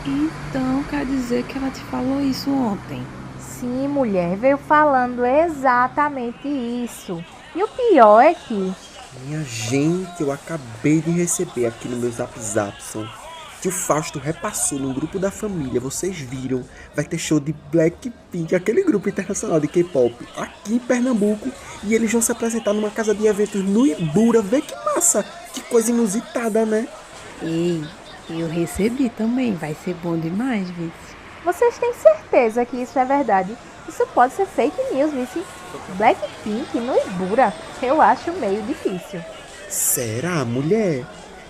Então quer dizer que ela te falou isso ontem? Sim, mulher, veio falando exatamente isso. E o pior é que Minha gente, eu acabei de receber aqui no meu Zap Zapson que o Fausto repassou no grupo da família. Vocês viram? Vai ter show de Blackpink, aquele grupo internacional de K-pop, aqui em Pernambuco. E eles vão se apresentar numa casa de eventos no Ibura. Vê que massa! Que coisa inusitada, né? Ei, eu recebi também, vai ser bom demais, vice. vocês têm certeza que isso é verdade. Isso pode ser fake news, vice. Blackpink no Ibura, eu acho meio difícil. Será, mulher?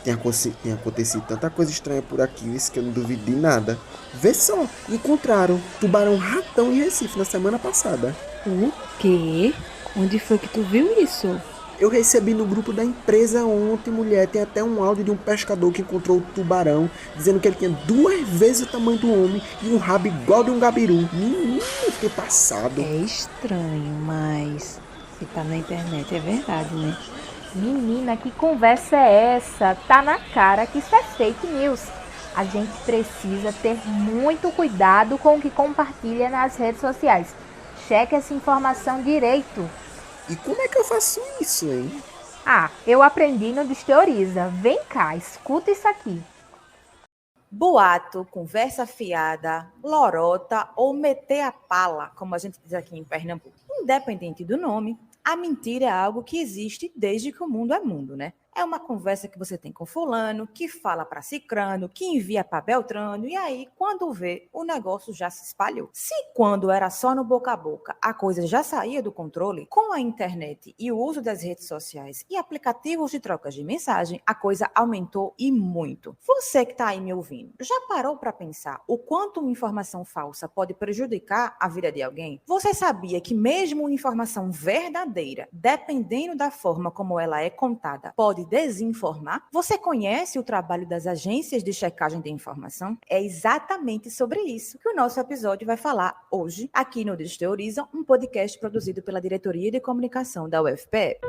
Tem acontecido tanta coisa estranha por aqui, isso que eu não duvido de nada. Vê só, encontraram tubarão-ratão em Recife na semana passada. O quê? Onde foi que tu viu isso? Eu recebi no grupo da empresa ontem, mulher. Tem até um áudio de um pescador que encontrou o tubarão, dizendo que ele tinha 2 vezes o tamanho do homem e um rabo igual de um gabiru. Menino, eu fiquei passado. É estranho, mas se tá na internet é verdade, né? Menina, que conversa é essa? Tá na cara que isso é fake news. A gente precisa ter muito cuidado com o que compartilha nas redes sociais. Cheque essa informação direito. E como é que eu faço isso, hein? Ah, eu aprendi no Desteoriza. Vem cá, escuta isso aqui. Boato, conversa fiada, lorota ou meter a pala, como a gente diz aqui em Pernambuco. Independente do nome, a mentira é algo que existe desde que o mundo é mundo, né? É uma conversa que você tem com fulano, que fala para cicrano, que envia para beltrano, e aí, quando vê, o negócio já se espalhou. Se quando era só no boca a boca, a coisa já saía do controle, com a internet e o uso das redes sociais e aplicativos de trocas de mensagem, a coisa aumentou e muito. Você que está aí me ouvindo, já parou para pensar o quanto uma informação falsa pode prejudicar a vida de alguém? Você sabia que mesmo uma informação verdadeira, dependendo da forma como ela é contada, pode desinformar? Você conhece o trabalho das agências de checagem de informação? É exatamente sobre isso que o nosso episódio vai falar hoje, aqui no Desteoriza, um podcast produzido pela Diretoria de Comunicação da UFPE.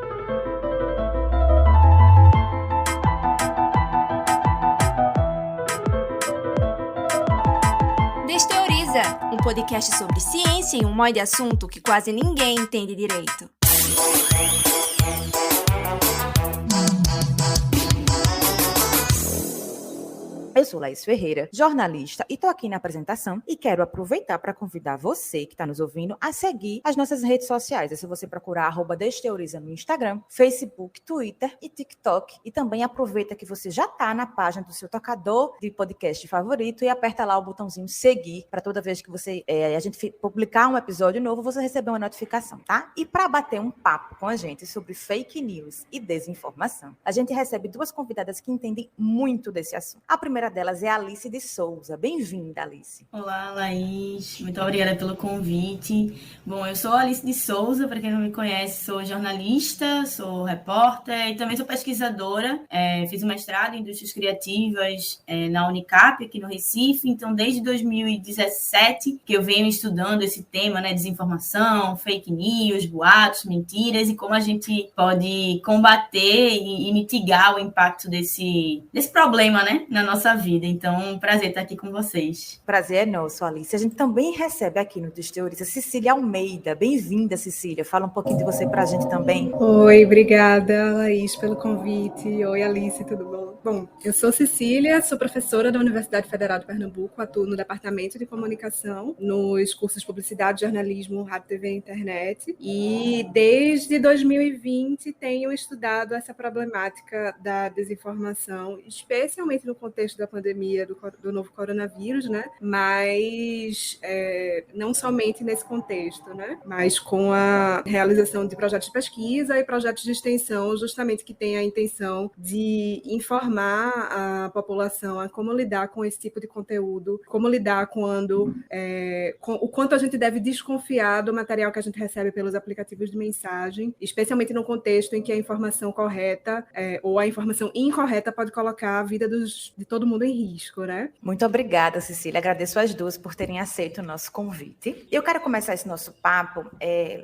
Desteoriza, um podcast sobre ciência e um monte de assunto que quase ninguém entende direito. Eu sou Laís Ferreira, jornalista, e estou aqui na apresentação e quero aproveitar para convidar você que está nos ouvindo a seguir as nossas redes sociais. É só você procurar @Desteoriza no Instagram, Facebook, Twitter e TikTok. E também aproveita que você já está na página do seu tocador de podcast favorito e aperta lá o botãozinho seguir para toda vez que a gente publicar um episódio novo, você receber uma notificação, tá? E para bater um papo com a gente sobre fake news e desinformação, a gente recebe duas convidadas que entendem muito desse assunto. A primeira delas é a Alice de Souza. Bem-vinda, Alice. Olá, Laís. Muito obrigada pelo convite. Bom, eu sou a Alice de Souza, para quem não me conhece, sou jornalista, sou repórter e também sou pesquisadora. Fiz um mestrado em indústrias criativas na Unicap, aqui no Recife. Então, desde 2017 que eu venho estudando esse tema, né, desinformação, fake news, boatos, mentiras e como a gente pode combater e mitigar o impacto desse problema, né, na nossa vida. Então, um prazer estar aqui com vocês. Prazer é nosso, Alice. A gente também recebe aqui no Desteoriza Cecília Almeida. Bem-vinda, Cecília. Fala um pouquinho de você para a gente também. Oi, obrigada, Laís, pelo convite. Oi, Alice, tudo bom? Bom, eu sou Cecília, sou professora da Universidade Federal de Pernambuco, atuo no Departamento de Comunicação, nos cursos de Publicidade, Jornalismo, Rádio, TV e Internet. E desde 2020 tenho estudado essa problemática da desinformação, especialmente no contexto da pandemia do novo coronavírus, né? Mas não somente nesse contexto, né? Mas com a realização de projetos de pesquisa e projetos de extensão, justamente que tem a intenção de informar a população a como lidar com esse tipo de conteúdo, como lidar quando com o quanto a gente deve desconfiar do material que a gente recebe pelos aplicativos de mensagem, especialmente no contexto em que a informação correta ou a informação incorreta pode colocar a vida de todo mundo em risco, né? Muito obrigada, Cecília. Agradeço às duas por terem aceito o nosso convite. Eu quero começar esse nosso papo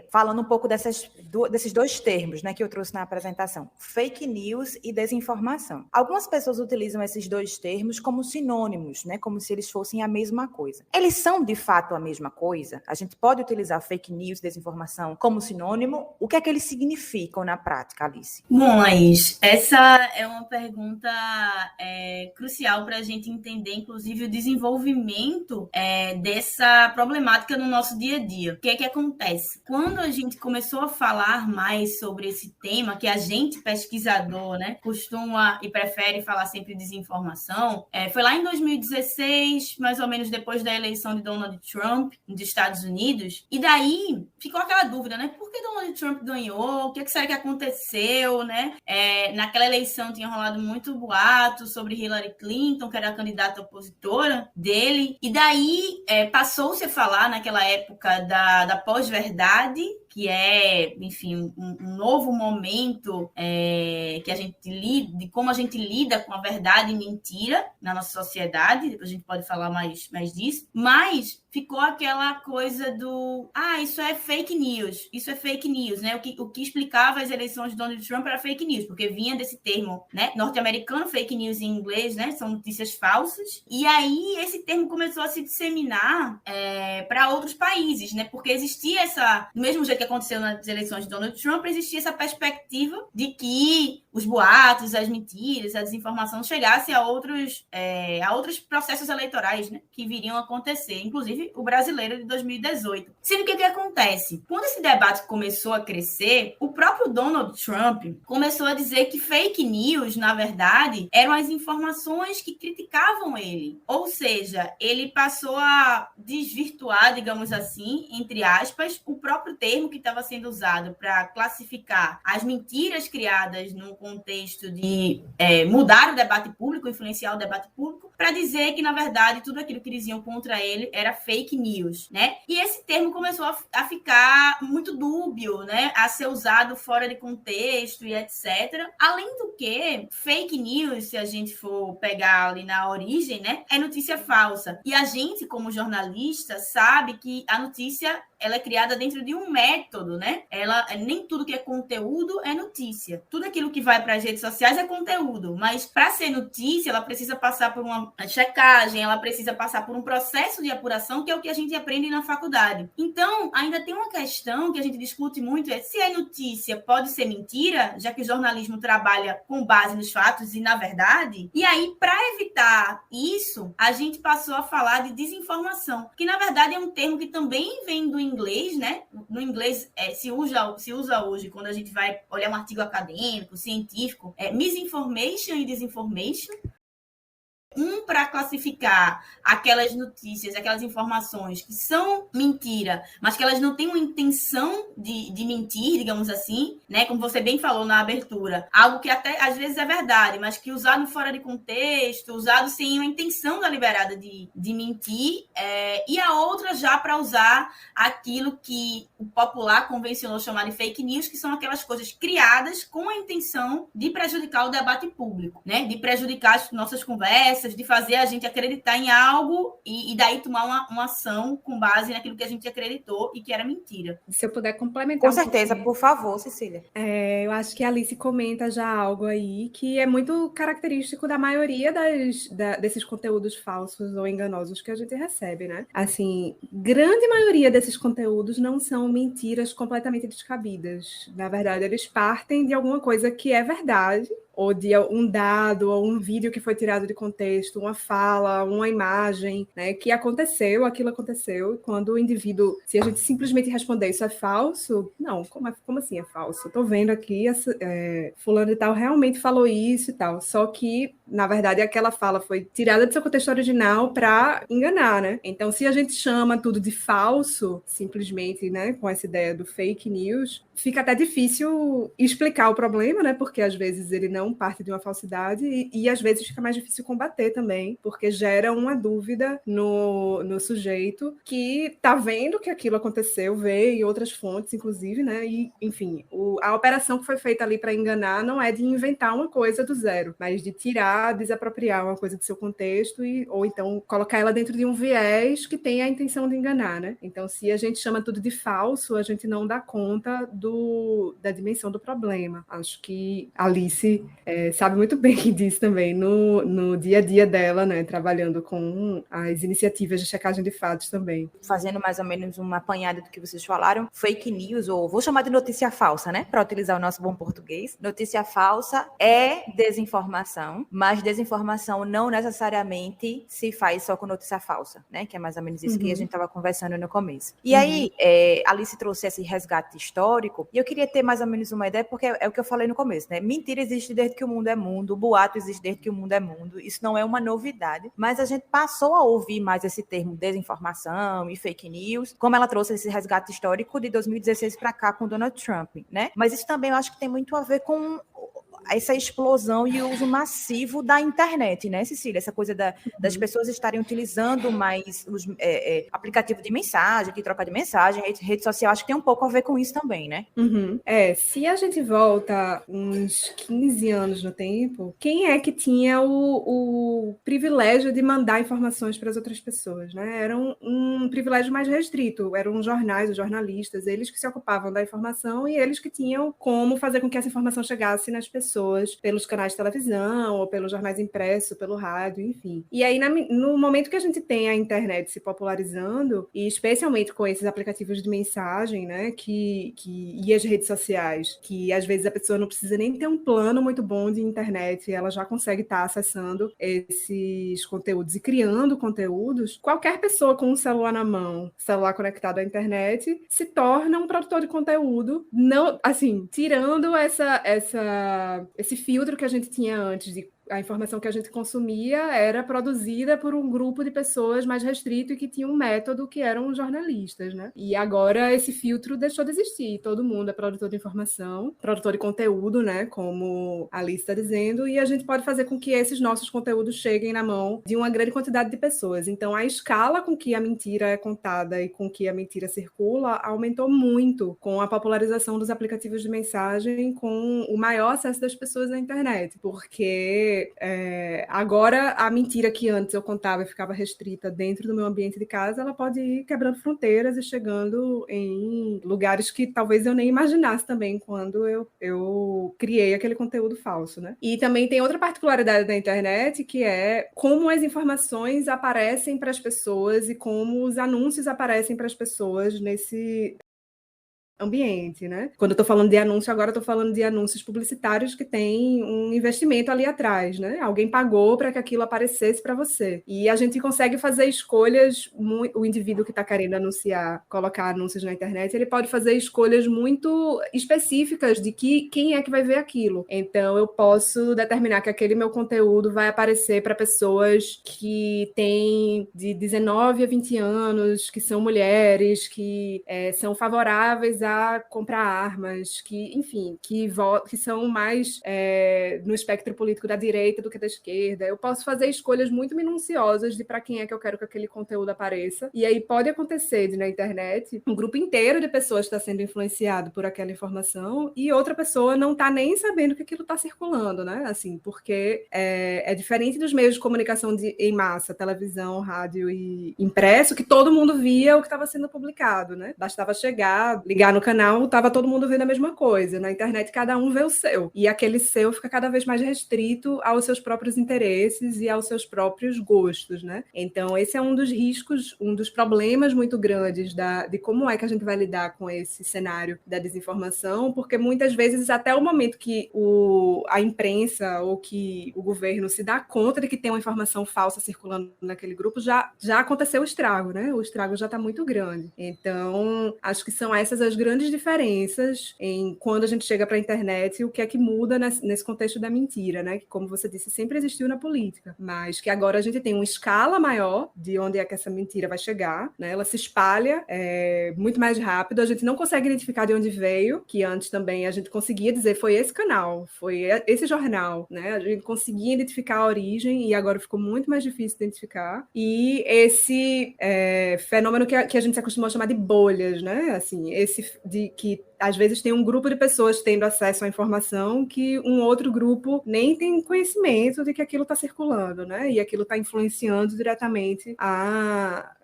falando um pouco desses dois termos, né, que eu trouxe na apresentação: fake news e desinformação. Algumas algumas pessoas utilizam esses dois termos como sinônimos, né? Como se eles fossem a mesma coisa. Eles são, de fato, a mesma coisa? A gente pode utilizar fake news, desinformação, como sinônimo? O que é que eles significam na prática, Alice? Bom, Laís, essa é uma pergunta crucial para a gente entender, inclusive, o desenvolvimento dessa problemática no nosso dia a dia. O que é que acontece? Quando a gente começou a falar mais sobre esse tema, que a gente, pesquisador, né, costuma e prefere falar sempre desinformação, foi lá em 2016, mais ou menos depois da eleição de Donald Trump nos Estados Unidos, e daí ficou aquela dúvida, né? Por que Donald Trump ganhou? O que será que aconteceu, né? Naquela eleição tinha rolado muito boato sobre Hillary Clinton, que era a candidata opositora dele, e daí passou-se a falar naquela época da pós-verdade, que é, enfim, um novo momento que a gente lida, de como a gente lida com a verdade e mentira na nossa sociedade. Depois a gente pode falar mais disso, mas ficou aquela coisa do isso é fake news, né? O que explicava as eleições de Donald Trump era fake news, porque vinha desse termo, né, norte-americano, fake news em inglês, né, são notícias falsas, e aí esse termo começou a se disseminar para outros países, né, porque existia do mesmo jeito que aconteceu nas eleições de Donald Trump, existia essa perspectiva de que os boatos, as mentiras, a desinformação chegassem a outros processos eleitorais, né, que viriam a acontecer, inclusive o brasileiro de 2018. Sendo que o que acontece? Quando esse debate começou a crescer, o próprio Donald Trump começou a dizer que fake news, na verdade, eram as informações que criticavam ele. Ou seja, ele passou a desvirtuar, digamos assim, entre aspas, o próprio termo que estava sendo usado para classificar as mentiras criadas no contexto de mudar o debate público, influenciar o debate público, para dizer que, na verdade, tudo aquilo que diziam contra ele era fake news, né? E esse termo começou a ficar muito dúbio, né? A ser usado fora de contexto e etc. Além do que, fake news, se a gente for pegar ali na origem, né, é notícia falsa. E a gente, como jornalista, sabe que a notícia ela é criada dentro de um método, né? Nem tudo que é conteúdo é notícia. Tudo aquilo que vai para as redes sociais é conteúdo, mas para ser notícia, ela precisa passar por uma checagem, ela precisa passar por um processo de apuração, que é o que a gente aprende na faculdade. Então, ainda tem uma questão que a gente discute muito, se é notícia, pode ser mentira, já que o jornalismo trabalha com base nos fatos e na verdade. E aí, para evitar isso, a gente passou a falar de desinformação, que na verdade é um termo que também vem do inglês, né? No inglês se usa hoje, quando a gente vai olhar um artigo acadêmico, científico, misinformation e disinformation. Para classificar aquelas notícias, aquelas informações que são mentira, mas que elas não têm uma intenção de mentir, digamos assim, né? Como você bem falou na abertura, algo que até às vezes é verdade, mas que usado fora de contexto, usado sem uma intenção deliberada de mentir, e a outra já para usar aquilo que o popular convencionou chamar de fake news, que são aquelas coisas criadas com a intenção de prejudicar o debate público, né? De prejudicar as nossas conversas, de fazer a gente acreditar em algo e daí tomar uma ação com base naquilo que a gente acreditou e que era mentira. Se eu puder complementar. Com certeza, por favor, Cecília. Eu acho que a Alice comenta já algo aí que é muito característico da maioria desses conteúdos falsos ou enganosos que a gente recebe, né? Assim, grande maioria desses conteúdos não são mentiras completamente descabidas. Na verdade, eles partem de alguma coisa que é verdade, ou de um dado, ou um vídeo que foi tirado de contexto, uma fala, uma imagem, né, que aquilo aconteceu, e quando o indivíduo, se a gente simplesmente responder isso é falso, não, como assim é falso? Estou vendo aqui, fulano e tal realmente falou isso e tal, só que, na verdade, aquela fala foi tirada do seu contexto original para enganar, né? Então, se a gente chama tudo de falso, simplesmente, né, com essa ideia do fake news, fica até difícil explicar o problema, né, porque às vezes ele não parte de uma falsidade e às vezes fica mais difícil combater também, porque gera uma dúvida no sujeito que está vendo que aquilo aconteceu, vê em outras fontes, inclusive, né? E, enfim, a operação que foi feita ali para enganar não é de inventar uma coisa do zero, mas de tirar tentar desapropriar uma coisa do seu contexto ou então colocar ela dentro de um viés que tem a intenção de enganar, né? Então, se a gente chama tudo de falso, a gente não dá conta da dimensão do problema. Acho que Alice sabe muito bem disso também no dia a dia dela, né? Trabalhando com as iniciativas de checagem de fatos também. Fazendo mais ou menos uma apanhada do que vocês falaram, fake news, ou vou chamar de notícia falsa, né? Para utilizar o nosso bom português. Notícia falsa é desinformação, mas desinformação não necessariamente se faz só com notícia falsa, né? Que é mais ou menos isso que a gente estava conversando no começo. E aí, Alice trouxe esse resgate histórico, e eu queria ter mais ou menos uma ideia, porque é o que eu falei no começo, né? Mentira existe desde que o mundo é mundo, boato existe desde que o mundo é mundo, isso não é uma novidade, mas a gente passou a ouvir mais esse termo desinformação e fake news, como ela trouxe esse resgate histórico de 2016 para cá com Donald Trump, né? Mas isso também eu acho que tem muito a ver com essa explosão e o uso massivo da internet, né, Cecília? Essa coisa das pessoas estarem utilizando mais os aplicativos de mensagem, de troca de mensagem, rede social, acho que tem um pouco a ver com isso também, né? Se a gente volta uns 15 anos no tempo, quem é que tinha o privilégio de mandar informações para as outras pessoas, né? Era um privilégio mais restrito, eram os jornais, os jornalistas, eles que se ocupavam da informação e eles que tinham como fazer com que essa informação chegasse nas pessoas pelos canais de televisão, ou pelos jornais impressos, pelo rádio, enfim. E aí, no momento que a gente tem a internet se popularizando, e especialmente com esses aplicativos de mensagem, né, e as redes sociais, que às vezes a pessoa não precisa nem ter um plano muito bom de internet, ela já consegue estar acessando esses conteúdos e criando conteúdos, qualquer pessoa com um celular na mão, celular conectado à internet, se torna um produtor de conteúdo, não, assim, tirando esse filtro que a gente tinha antes de a informação que a gente consumia era produzida por um grupo de pessoas mais restrito e que tinha um método que eram os jornalistas, né? E agora esse filtro deixou de existir. Todo mundo é produtor de informação, produtor de conteúdo, né? Como a Alice está dizendo, e a gente pode fazer com que esses nossos conteúdos cheguem na mão de uma grande quantidade de pessoas. Então, a escala com que a mentira é contada e com que a mentira circula aumentou muito com a popularização dos aplicativos de mensagem, com o maior acesso das pessoas à internet, porque agora a mentira que antes eu contava e ficava restrita dentro do meu ambiente de casa, ela pode ir quebrando fronteiras e chegando em lugares que talvez eu nem imaginasse também quando eu criei aquele conteúdo falso, né? E também tem outra particularidade da internet, que é como as informações aparecem para as pessoas e como os anúncios aparecem para as pessoas nesse ambiente, né? Quando eu tô falando de anúncio, agora eu tô falando de anúncios publicitários que tem um investimento ali atrás, né? Alguém pagou para que aquilo aparecesse para você. E a gente consegue fazer escolhas, o indivíduo que está querendo anunciar, colocar anúncios na internet, ele pode fazer escolhas muito específicas de quem é que vai ver aquilo. Então, eu posso determinar que aquele meu conteúdo vai aparecer para pessoas que têm de 19 a 20 anos, que são mulheres, que são favoráveis a comprar armas, que, enfim, que são mais no espectro político da direita do que da esquerda. Eu posso fazer escolhas muito minuciosas de para quem é que eu quero que aquele conteúdo apareça. E aí pode acontecer de, na internet, um grupo inteiro de pessoas está sendo influenciado por aquela informação e outra pessoa não está nem sabendo que aquilo está circulando, né? Assim, porque é diferente dos meios de comunicação em massa, televisão, rádio e impresso, que todo mundo via o que estava sendo publicado, né? Bastava chegar, ligar no canal, estava todo mundo vendo a mesma coisa. Na internet, cada um vê o seu. E aquele seu fica cada vez mais restrito aos seus próprios interesses e aos seus próprios gostos, né? Então, esse é um dos riscos, um dos problemas muito grandes de como é que a gente vai lidar com esse cenário da desinformação, porque muitas vezes, até o momento que a imprensa ou que o governo se dá conta de que tem uma informação falsa circulando naquele grupo, já aconteceu o estrago, né? O estrago já está muito grande. Então, acho que são essas as grandes diferenças em quando a gente chega para a internet e o que é que muda nesse contexto da mentira, né? Que, como você disse, sempre existiu na política, mas que agora a gente tem uma escala maior de onde é que essa mentira vai chegar, né? Ela se espalha muito mais rápido, a gente não consegue identificar de onde veio, que antes também a gente conseguia dizer foi esse canal, foi esse jornal, né? A gente conseguia identificar a origem e agora ficou muito mais difícil identificar. E esse fenômeno que a gente se acostumou a chamar de bolhas, né? Assim, esse de que às vezes tem um grupo de pessoas tendo acesso à informação que um outro grupo nem tem conhecimento de que aquilo está circulando, né? E aquilo está influenciando diretamente a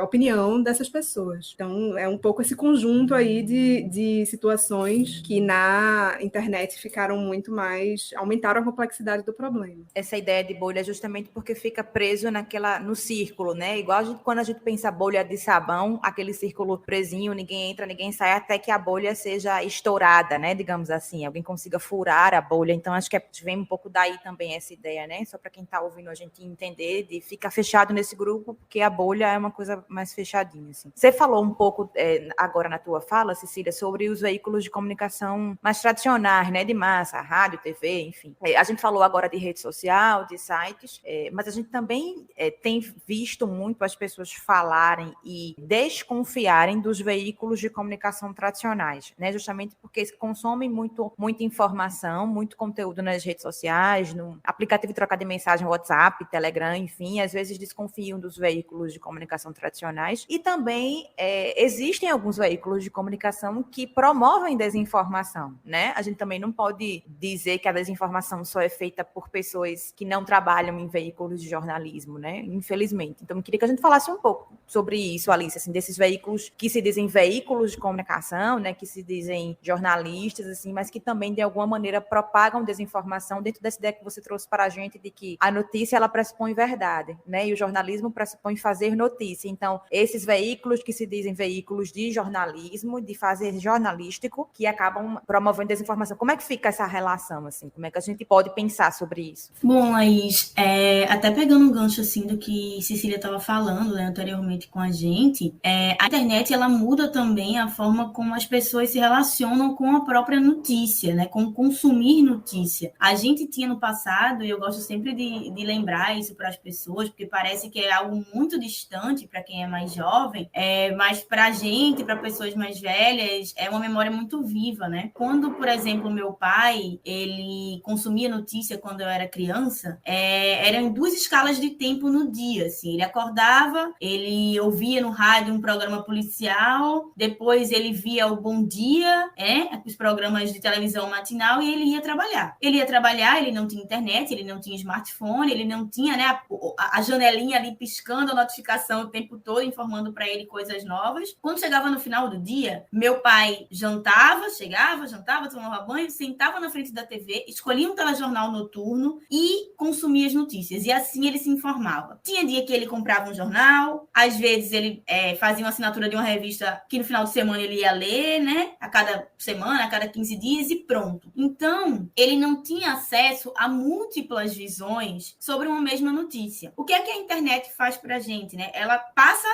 opinião dessas pessoas. Então, é um pouco esse conjunto aí de situações que na internet aumentaram a complexidade do problema. Essa ideia de bolha é justamente porque fica preso no círculo, né? Igual quando a gente pensa bolha de sabão, aquele círculo presinho, ninguém entra, ninguém sai, até que a bolha seja estourada, né? Digamos assim, alguém consiga furar a bolha. Então, acho que vem um pouco daí também essa ideia, né? Só para quem está ouvindo a gente entender, de ficar fechado nesse grupo, porque a bolha é uma coisa mais fechadinha, assim. Você falou um pouco agora na tua fala, Cecília, sobre os veículos de comunicação mais tradicionais, né? De massa, rádio, TV, enfim. A gente falou agora de rede social, de sites, mas a gente também tem visto muito as pessoas falarem e desconfiarem dos veículos de comunicação tradicionais, né? Justamente porque consomem muita informação, muito conteúdo nas redes sociais, no aplicativo de troca de mensagem, WhatsApp, Telegram, enfim, às vezes desconfiam dos veículos de comunicação tradicionais. E também existem alguns veículos de comunicação que promovem desinformação, né? A gente também não pode dizer que a desinformação só é feita por pessoas que não trabalham em veículos de jornalismo, né? Infelizmente. Então, eu queria que a gente falasse um pouco sobre isso, Alice, assim, desses veículos que se dizem veículos de comunicação, né? Que se dizem jornalistas, assim, mas que também, de alguma maneira, propagam desinformação dentro dessa ideia que você trouxe para a gente de que a notícia, ela pressupõe verdade, né? E o jornalismo pressupõe fazer notícia. Então, esses veículos que se dizem veículos de jornalismo, de fazer jornalístico, que acabam promovendo desinformação. Como é que fica essa relação, assim? Como é que a gente pode pensar sobre isso? Bom, Laís, até pegando um gancho, assim, do que Cecília estava falando, né, anteriormente com a gente, a internet, ela muda também a forma como as pessoas se relacionam com a própria notícia, né, com consumir notícia. A gente tinha no passado, e eu gosto sempre de lembrar isso para as pessoas, porque parece que é algo muito distante para quem é mais jovem, mas para a gente, para pessoas mais velhas, é uma memória muito viva, né? Quando, por exemplo, meu pai, ele consumia notícia quando eu era criança, eram 2 escalas de tempo no dia, assim. Ele acordava, ele ouvia no rádio um programa policial, depois ele via o Bom Dia, os programas de televisão matinal, e ele ia trabalhar. Ele não tinha internet, ele não tinha smartphone, ele não tinha, né, a janelinha ali piscando a notificação o tempo todo, informando para ele coisas novas. Quando chegava no final do dia, meu pai jantava, tomava banho, sentava na frente da TV, escolhia um telejornal noturno e consumia as notícias. E assim ele se informava. Tinha dia que ele comprava um jornal, às vezes ele fazia uma assinatura de uma revista que no final de semana ele ia ler, né? A cada semana, a cada 15 dias e pronto. Então, ele não tinha acesso a múltiplas visões sobre uma mesma notícia. O que é que a internet faz pra gente, né? Ela passa,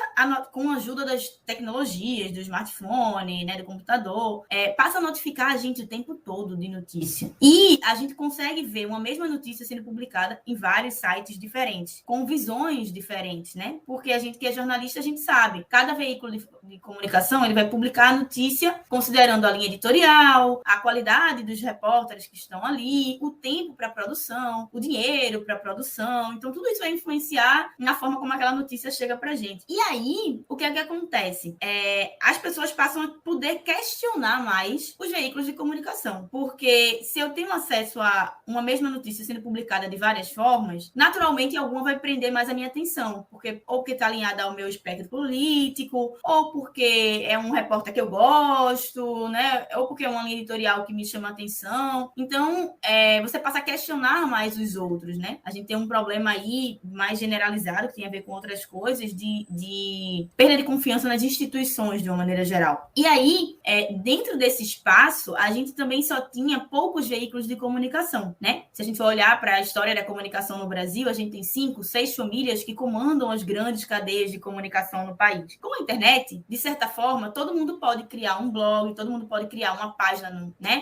com a ajuda das tecnologias, do smartphone, né, do computador, passa a notificar a gente o tempo todo de notícia. E a gente consegue ver uma mesma notícia sendo publicada em vários sites diferentes, com visões diferentes, né? Porque a gente que é jornalista, a gente sabe, cada veículo de comunicação, ele vai publicar a notícia considerando a linha editorial, a qualidade dos repórteres que estão ali, o tempo para produção, o dinheiro para produção. Então, tudo isso vai influenciar na forma como aquela notícia chega pra gente. E aí, o que é que acontece? As pessoas passam a poder questionar mais os veículos de comunicação. Porque se eu tenho acesso a uma mesma notícia sendo publicada de várias formas, naturalmente alguma vai prender mais a minha atenção. Ou porque está alinhada ao meu espectro político, ou porque é um repórter que eu gosto, né? Ou porque é uma linha editorial que me chama a atenção. Então, você passa a questionar mais os outros, né? A gente tem um problema aí mais generalizado, que tem a ver com outras coisas, de perda de confiança nas instituições, de uma maneira geral. E aí, dentro desse espaço, a gente também só tinha poucos veículos de comunicação, né? Se a gente for olhar para a história da comunicação no Brasil, a gente tem 5, 6 famílias que comandam as grandes cadeias de comunicação no país. Com a internet, de certa forma, todo mundo pode criar um blog, todo mundo pode criar uma página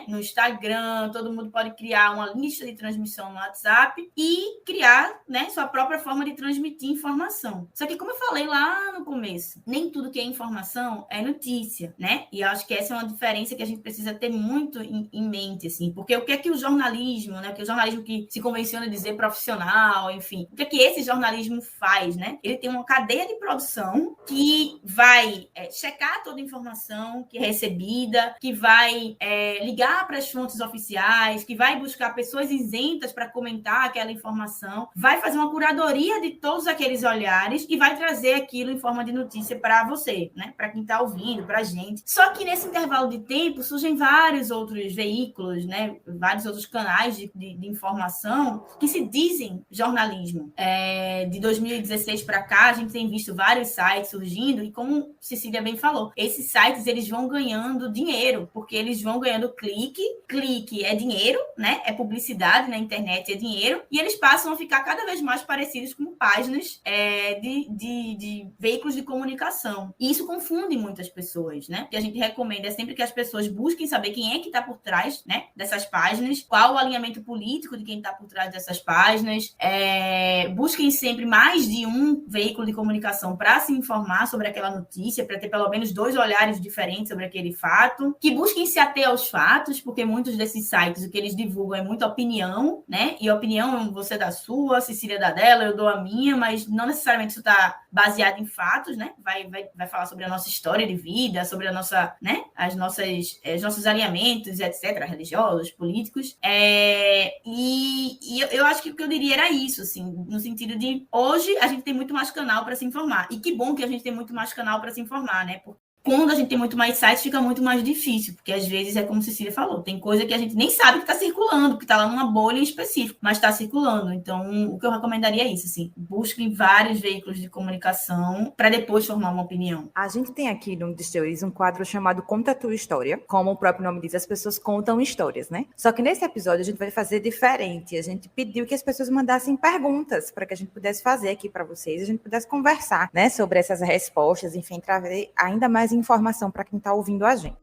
no Instagram, todo mundo pode criar uma lista de transmissão no WhatsApp e criar, né, sua própria forma de transmitir informação. Só que, como eu falei lá no começo, nem tudo que é informação é notícia, né? E eu acho que essa é uma diferença que a gente precisa ter muito em mente, assim, porque o que é que o jornalismo, né, que o jornalismo que se convenciona dizer profissional, enfim, o que é que esse jornalismo faz, né? Ele tem uma cadeia de produção que vai checar toda a informação que é recebida recebida, que vai ligar para as fontes oficiais, que vai buscar pessoas isentas para comentar aquela informação, vai fazer uma curadoria de todos aqueles olhares e vai trazer aquilo em forma de notícia para você, né? Para quem está ouvindo, para a gente. Só que nesse intervalo de tempo surgem vários outros veículos, né? Vários outros canais de informação que se dizem jornalismo. De 2016 para cá, a gente tem visto vários sites surgindo e, como Cecília bem falou, esses sites eles vão ganhando dinheiro, porque eles vão ganhando clique é dinheiro, né? É publicidade na internet, é dinheiro, e eles passam a ficar cada vez mais parecidos com páginas de veículos de comunicação. E isso confunde muitas pessoas, né? O que a gente recomenda é sempre que as pessoas busquem saber quem é que está por trás, né, dessas páginas, qual o alinhamento político de quem está por trás dessas páginas, busquem sempre mais de um veículo de comunicação para se informar sobre aquela notícia, para ter pelo menos 2 olhares diferentes sobre aquele fato, que busquem se ater aos fatos, porque muitos desses sites, o que eles divulgam é muita opinião, né, e opinião, você dá a sua, Cecília dá dela, eu dou a minha, mas não necessariamente isso está baseado em fatos, né, vai falar sobre a nossa história de vida, sobre a nossa, né, os nossos alinhamentos, etc., religiosos, políticos, e eu acho que o que eu diria era isso, assim, no sentido de, hoje a gente tem muito mais canal para se informar, e que bom que a gente tem muito mais canal para se informar, né, porque quando a gente tem muito mais sites, fica muito mais difícil, porque às vezes é como Cecília falou, tem coisa que a gente nem sabe que está circulando, que está lá numa bolha em específico, mas está circulando. Então, o que eu recomendaria é isso, assim, busquem vários veículos de comunicação para depois formar uma opinião. A gente tem aqui no Distilleries um quadro chamado Conta a Tua História. Como o próprio nome diz, as pessoas contam histórias, né? Só que nesse episódio a gente vai fazer diferente. A gente pediu que as pessoas mandassem perguntas para que a gente pudesse fazer aqui para vocês, a gente pudesse conversar, né, sobre essas respostas, enfim, trazer ainda mais informação para quem está ouvindo a gente.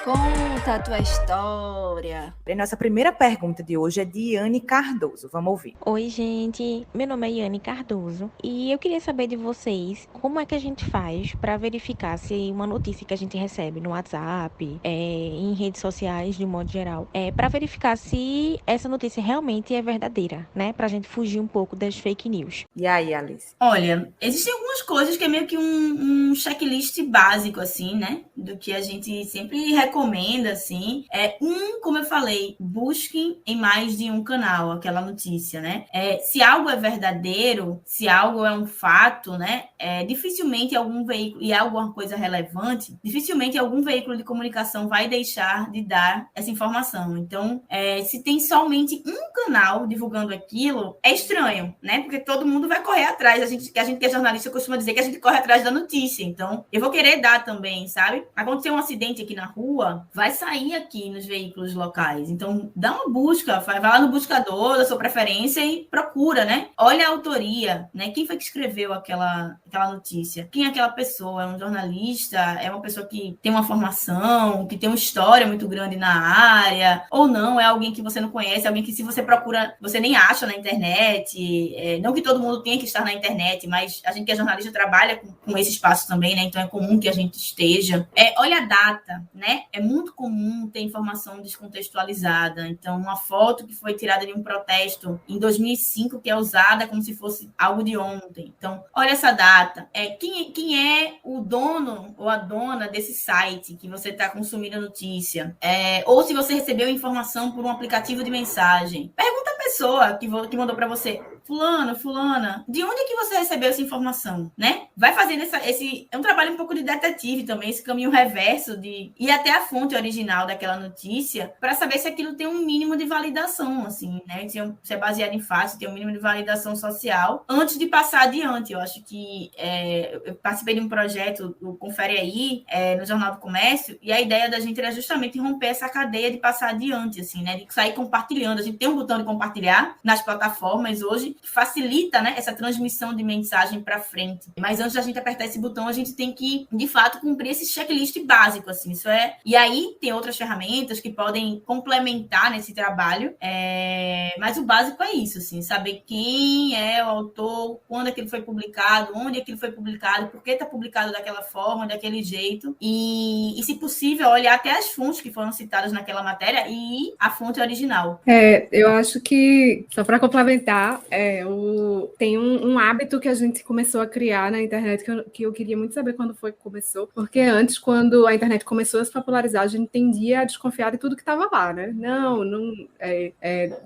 Conta a tua história. A nossa primeira pergunta de hoje é de Yane Cardoso. Vamos ouvir. Oi, gente. Meu nome é Yane Cardoso e eu queria saber de vocês como é que a gente faz para verificar se uma notícia que a gente recebe no WhatsApp, em redes sociais, de modo geral, para verificar se essa notícia realmente é verdadeira, né? Para a gente fugir um pouco das fake news. E aí, Alice? Olha, existem algumas coisas que é meio que um checklist básico, assim, né? Do que a gente sempre recomenda, assim. Como eu falei, busquem em mais de um canal aquela notícia, né? Se algo é verdadeiro, se algo é um fato, né? Dificilmente algum veículo, e é alguma coisa relevante, dificilmente algum veículo de comunicação vai deixar de dar essa informação. Então, se tem somente um canal divulgando aquilo, é estranho, né? Porque todo mundo vai correr atrás. A gente que é jornalista costuma dizer que a gente corre atrás da notícia. Então, eu vou querer dar também, sabe? Aconteceu um acidente aqui na rua, vai sair aqui nos veículos locais. Então, dá uma busca, vai lá no buscador da sua preferência e procura, né? Olha a autoria, né? Quem foi que escreveu aquela notícia? Quem é aquela pessoa? É um jornalista? É uma pessoa que tem uma formação, que tem uma história muito grande na área? Ou não? É alguém que você não conhece? Alguém que, se você procura, você nem acha na internet? Não que todo mundo tenha que estar na internet, mas a gente que é jornalista trabalha com esse espaço também, né? Então, é comum que a gente esteja. Olha a data, né? É muito comum ter informação descontextualizada. Então, uma foto que foi tirada de um protesto em 2005, que é usada como se fosse algo de ontem. Então, olha essa data. Quem é o dono ou a dona desse site que você está consumindo a notícia? Ou se você recebeu informação por um aplicativo de mensagem. Pergunta a pessoa que mandou para você. Fulana, de onde é que você recebeu essa informação, né? Vai fazendo é um trabalho um pouco de detetive também, esse caminho reverso de ir até a fonte original daquela notícia para saber se aquilo tem um mínimo de validação, assim, né? Se é baseado em fatos, tem um mínimo de validação social antes de passar adiante. Eu acho que eu participei de um projeto, o Confere Aí, no Jornal do Comércio, e a ideia da gente era justamente romper essa cadeia de passar adiante, assim, né? De sair compartilhando. A gente tem um botão de compartilhar nas plataformas hoje, que facilita, né, essa transmissão de mensagem para frente. Mas antes da gente apertar esse botão, a gente tem que, de fato, cumprir esse checklist básico, assim. E aí tem outras ferramentas que podem complementar nesse trabalho, mas o básico é isso, assim, saber quem é o autor, quando aquilo foi publicado, onde aquilo foi publicado, por que está publicado daquela forma, daquele jeito, e se possível, olhar até as fontes que foram citadas naquela matéria e a fonte original. Eu acho que, só para complementar, Tem um hábito que a gente começou a criar na internet que eu queria muito saber quando foi que começou, porque antes, quando a internet começou a se popularizar, a gente tendia a desconfiar de tudo que estava lá, né?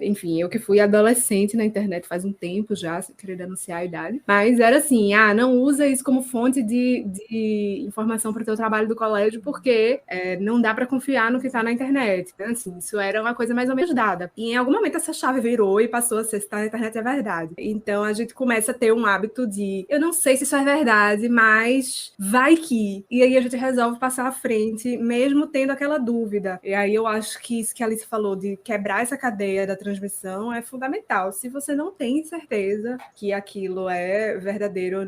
Enfim, eu que fui adolescente na internet faz um tempo já, sem querer denunciar a idade, mas era assim, não usa isso como fonte de informação para o teu trabalho do colégio, porque não dá para confiar no que está na internet. Então, assim, isso era uma coisa mais ou menos dada. E em algum momento essa chave virou e passou a ser, se está na internet é verdade. Então a gente começa a ter um hábito de, eu não sei se isso é verdade, mas vai que. E aí a gente resolve passar à frente, mesmo tendo aquela dúvida. E aí eu acho que isso que a Alice falou, de quebrar essa cadeia da transmissão, é fundamental. Se você não tem certeza que aquilo é verdadeiro ou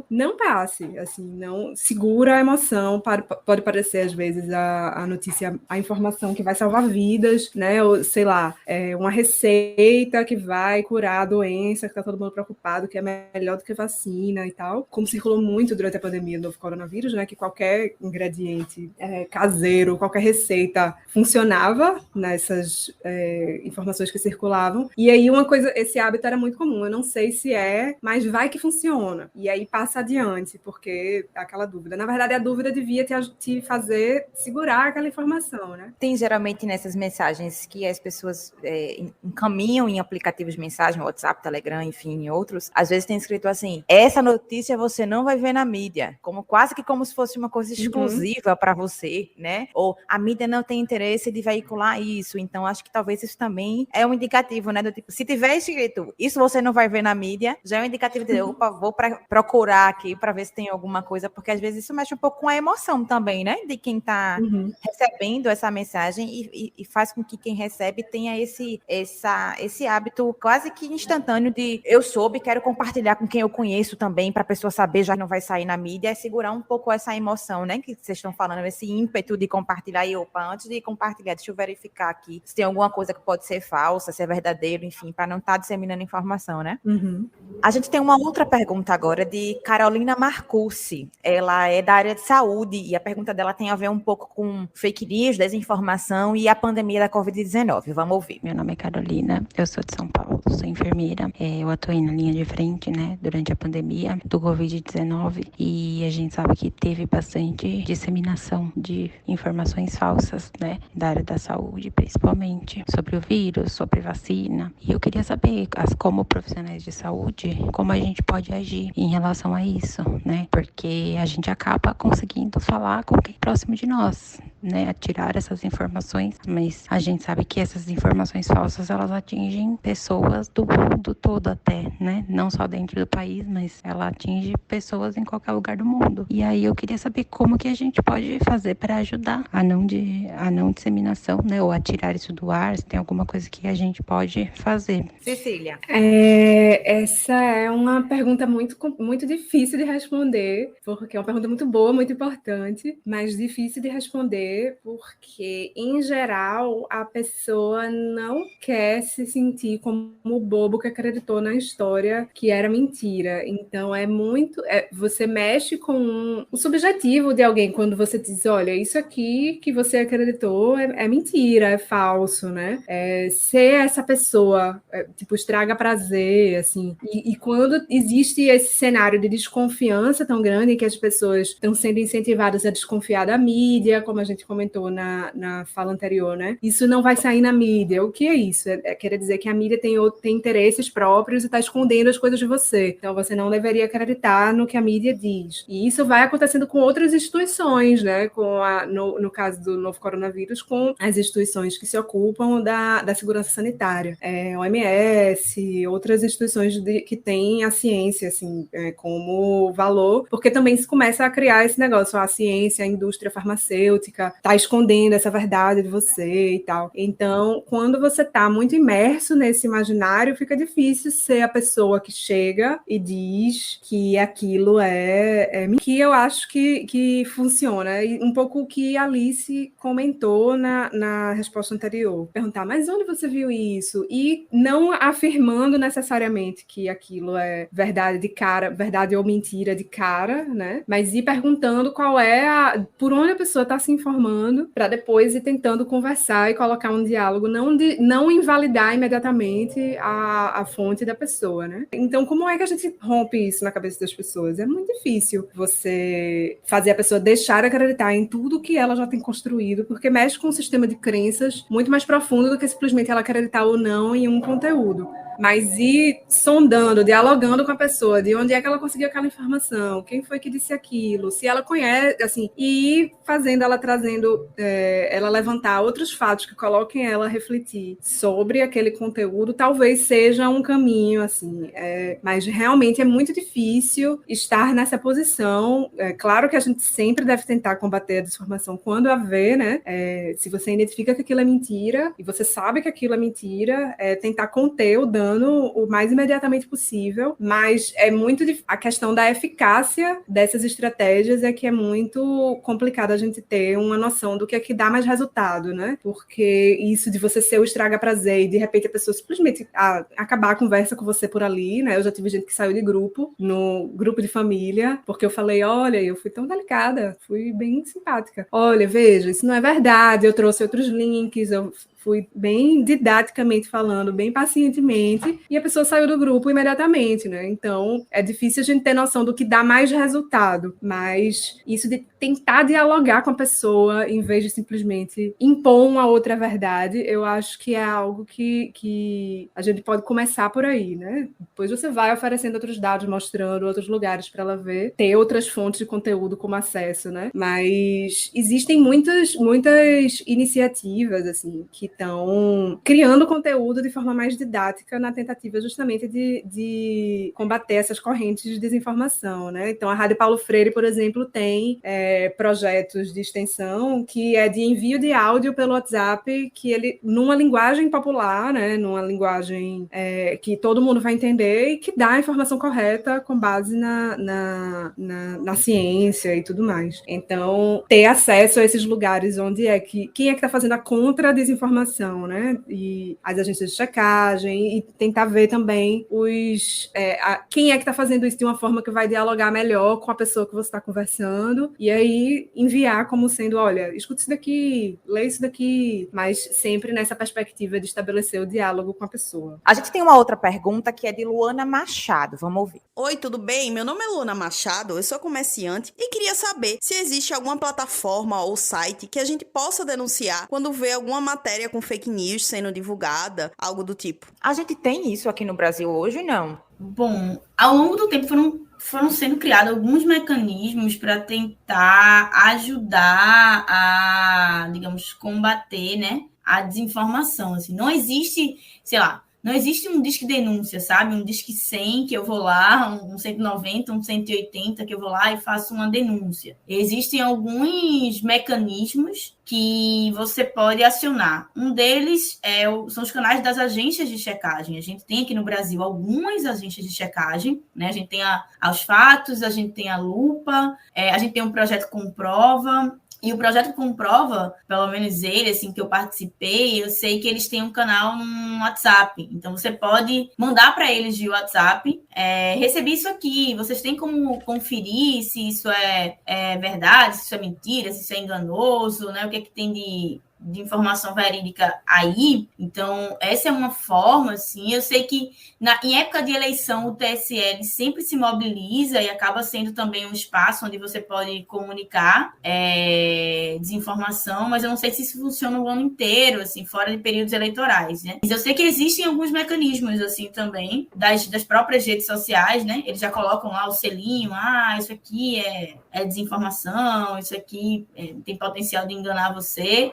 não passe. Assim, não segura a emoção. Pode parecer, às vezes, a notícia, a informação que vai salvar vidas, né? Ou, sei lá, uma receita que vai curar a doença, que tá todo mundo preocupado, que é melhor do que vacina e tal. Como circulou muito durante a pandemia do novo coronavírus, né? Que qualquer ingrediente caseiro, qualquer receita funcionava nessas informações que circulavam. E aí esse hábito era muito comum. Eu não sei se mas vai que funciona. E aí passa adiante, porque aquela dúvida. Na verdade, a dúvida devia te fazer segurar aquela informação, né? Tem geralmente nessas mensagens que as pessoas encaminham em aplicativos de mensagem, WhatsApp, Telegram, enfim, em outros. Às vezes tem escrito assim, essa notícia você não vai ver na mídia. Quase que como se fosse uma coisa exclusiva para você, né? Ou a mídia não tem interesse de veicular isso. Então, acho que talvez isso também é um indicativo, né? Do tipo, se tiver escrito, isso você não vai ver na mídia, já é um indicativo de, opa, vou procurar aqui para ver se tem alguma coisa, porque às vezes isso mexe um pouco com a emoção também, né? De quem está recebendo essa mensagem e faz com que quem recebe tenha esse hábito quase que instantâneo de eu soube, quero compartilhar com quem eu conheço também, para a pessoa saber, já não vai sair na mídia, é segurar um pouco essa emoção, né? Que vocês estão falando, esse ímpeto de compartilhar. E opa, antes de compartilhar, deixa eu verificar aqui se tem alguma coisa que pode ser falsa, se é verdadeiro, enfim, para não estar disseminando informação, né? A gente tem uma outra pergunta agora de Carolina Marcucci. Ela é da área de saúde e a pergunta dela tem a ver um pouco com fake news, desinformação e a pandemia da Covid-19. Vamos ouvir. Meu nome é Carolina, eu sou de São Paulo, sou enfermeira. Eu atuei na linha de frente, né, durante a pandemia do Covid-19 e a gente sabe que teve bastante disseminação de informações falsas, né, da área da saúde, principalmente sobre o vírus, sobre vacina. E eu queria saber, como profissionais de saúde, como a gente pode agir em relação a isso, né, porque a gente acaba conseguindo falar com quem é próximo de nós, né, a tirar essas informações, mas a gente sabe que essas informações falsas, elas atingem pessoas do mundo todo até, né, não só dentro do país, mas ela atinge pessoas em qualquer lugar do mundo. E aí eu queria saber como que a gente pode fazer para ajudar a não disseminação, né, ou a tirar isso do ar, se tem alguma coisa que a gente pode fazer. Cecília. Essa é uma pergunta muito, muito difícil de responder, porque é uma pergunta muito boa, muito importante, mas difícil de responder, porque, em geral, a pessoa não quer se sentir como o bobo que acreditou na história que era mentira. Então, você mexe com o subjetivo de alguém quando você diz, olha, isso aqui que você acreditou é mentira, é falso, né? Ser essa pessoa, estraga prazer, assim. E quando existe esse cenário de desconfiança tão grande, que as pessoas estão sendo incentivadas a desconfiar da mídia, como a gente comentou na fala anterior, né? Isso não vai sair na mídia. O que é isso? Quer dizer que a mídia tem interesses próprios e está escondendo as coisas de você. Então, você não deveria acreditar no que a mídia diz. E isso vai acontecendo com outras instituições, né? No caso do novo coronavírus, com as instituições que se ocupam da segurança sanitária. OMS, outras instituições que têm a ciência, assim, como valor, porque também se começa a criar esse negócio, a ciência, a indústria farmacêutica está escondendo essa verdade de você e tal. Então, quando você está muito imerso nesse imaginário, fica difícil ser a pessoa que chega e diz que aquilo que eu acho que funciona. E um pouco o que a Alice comentou na resposta anterior. Perguntar, mas onde você viu isso? E não afirmando necessariamente que aquilo é verdade de cara, verdade ou mentira de cara, né? Mas ir perguntando por onde a pessoa está se informando informando, para depois ir tentando conversar e colocar um diálogo, não invalidar imediatamente a fonte da pessoa, né? Então, como é que a gente rompe isso na cabeça das pessoas? É muito difícil você fazer a pessoa deixar de acreditar em tudo que ela já tem construído, porque mexe com um sistema de crenças muito mais profundo do que simplesmente ela acreditar ou não em um conteúdo. Mas ir sondando, dialogando com a pessoa, de onde é que ela conseguiu aquela informação, quem foi que disse aquilo, se ela conhece, assim, e ir fazendo ela, trazendo, ela levantar outros fatos que coloquem ela a refletir sobre aquele conteúdo, talvez seja um caminho, assim, mas realmente é muito difícil estar nessa posição. É claro que a gente sempre deve tentar combater a desinformação quando haver, né? Se você identifica que aquilo é mentira, e você sabe que aquilo é mentira, tentar conter o dano o mais imediatamente possível, mas é muito a questão da eficácia dessas estratégias é que é muito complicado a gente ter uma noção do que é que dá mais resultado, né? Porque isso de você ser o estraga-prazer e de repente a pessoa simplesmente acabar a conversa com você por ali, né? Eu já tive gente que saiu de grupo, no grupo de família, porque eu falei, olha, eu fui tão delicada, fui bem simpática. Olha, veja, isso não é verdade, eu trouxe outros links, eu fui bem didaticamente falando, bem pacientemente, e a pessoa saiu do grupo imediatamente, né? Então, é difícil a gente ter noção do que dá mais resultado, mas isso de tentar dialogar com a pessoa, em vez de simplesmente impor uma outra verdade, eu acho que é algo que a gente pode começar por aí, né? Depois você vai oferecendo outros dados, mostrando outros lugares para ela ver, ter outras fontes de conteúdo como acesso, né? Mas existem muitas iniciativas, assim, que estão criando conteúdo de forma mais didática na tentativa justamente de combater essas correntes de desinformação, né? Então, a Rádio Paulo Freire, por exemplo, tem projetos de extensão que é de envio de áudio pelo WhatsApp, que ele, numa linguagem popular, né? Numa linguagem que todo mundo vai entender e que dá a informação correta com base na ciência e tudo mais. Então, ter acesso a esses lugares onde quem é que está fazendo a contra-desinformação, né? E as agências de checagem, e tentar ver também quem é que está fazendo isso de uma forma que vai dialogar melhor com a pessoa que você está conversando, e aí enviar como sendo, olha, escuta isso daqui, lê isso daqui, mas sempre nessa perspectiva de estabelecer o diálogo com a pessoa. A gente tem uma outra pergunta que é de Luana Machado, vamos ouvir. Oi, tudo bem? Meu nome é Luana Machado, eu sou comerciante e queria saber se existe alguma plataforma ou site que a gente possa denunciar quando vê alguma matéria com fake news sendo divulgada, algo do tipo. A gente tem isso aqui no Brasil hoje, não? Bom, ao longo do tempo foram sendo criados alguns mecanismos para tentar ajudar a, digamos, combater, né, a desinformação. Assim, não existe, sei lá, não existe um disque denúncia, sabe? Um disque 100 que eu vou lá, um 190, um 180 que eu vou lá e faço uma denúncia. Existem alguns mecanismos que você pode acionar. Um deles são os canais das agências de checagem. A gente tem aqui no Brasil algumas agências de checagem, né? A gente tem Aos Fatos, a gente tem a Lupa, a gente tem um projeto Comprova. E o projeto Comprova, pelo menos ele, assim, que eu participei, eu sei que eles têm um canal no WhatsApp. Então, você pode mandar para eles de WhatsApp, recebi isso aqui, vocês têm como conferir se isso é verdade, se isso é mentira, se isso é enganoso, né? O que é que tem de informação verídica aí. Então, essa é uma forma, assim, eu sei que em época de eleição o TSE sempre se mobiliza e acaba sendo também um espaço onde você pode comunicar desinformação, mas eu não sei se isso funciona o ano inteiro, assim, fora de períodos eleitorais, né? Mas eu sei que existem alguns mecanismos, assim, também, das próprias redes sociais, né? Eles já colocam lá o selinho, isso aqui é desinformação, isso aqui tem potencial de enganar você,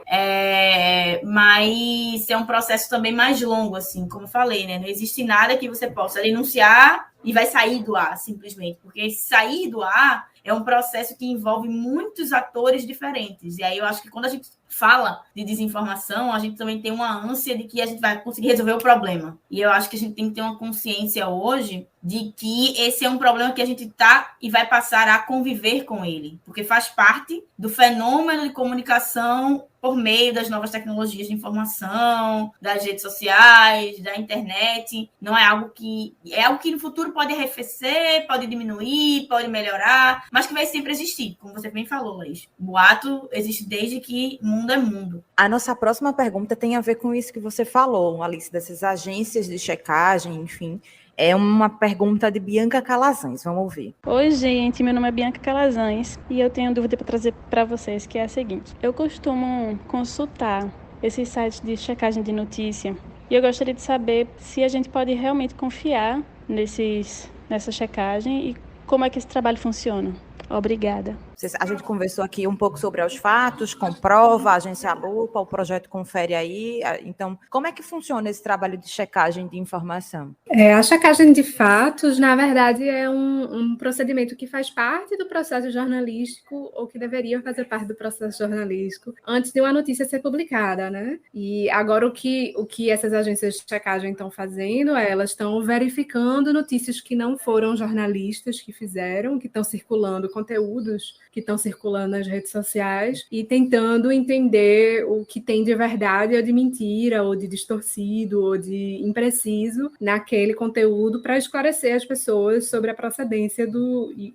mas é um processo também mais longo, assim, como eu falei, né? Não existe nada que você possa denunciar e vai sair do ar, simplesmente, porque sair do ar é um processo que envolve muitos atores diferentes, e aí eu acho que quando a gente fala de desinformação, a gente também tem uma ânsia de que a gente vai conseguir resolver o problema. E eu acho que a gente tem que ter uma consciência hoje de que esse é um problema que a gente está e vai passar a conviver com ele, porque faz parte do fenômeno de comunicação por meio das novas tecnologias de informação, das redes sociais, da internet. Não é algo que... É algo que no futuro pode arrefecer, pode diminuir, pode melhorar, mas que vai sempre existir, como você bem falou, Laís. O boato existe desde que mundo é mundo. A nossa próxima pergunta tem a ver com isso que você falou, Alice, dessas agências de checagem, enfim. É uma pergunta de Bianca Calazans, vamos ouvir. Oi, gente, meu nome é Bianca Calazans e eu tenho uma dúvida para trazer para vocês, que é a seguinte. Eu costumo consultar esses sites de checagem de notícia e eu gostaria de saber se a gente pode realmente confiar nessa checagem e como é que esse trabalho funciona. Obrigada. A gente conversou aqui um pouco sobre os fatos, comprova, a agência Lupa, o projeto confere aí. Então, como é que funciona esse trabalho de checagem de informação? A checagem de fatos, na verdade, é um procedimento que faz parte do processo jornalístico, ou que deveria fazer parte do processo jornalístico, antes de uma notícia ser publicada, né? E agora o que essas agências de checagem estão fazendo elas estão verificando notícias que não foram jornalistas que fizeram, que estão circulando, conteúdos que estão circulando nas redes sociais e tentando entender o que tem de verdade ou de mentira, ou de distorcido, ou de impreciso naquele conteúdo para esclarecer as pessoas sobre a procedência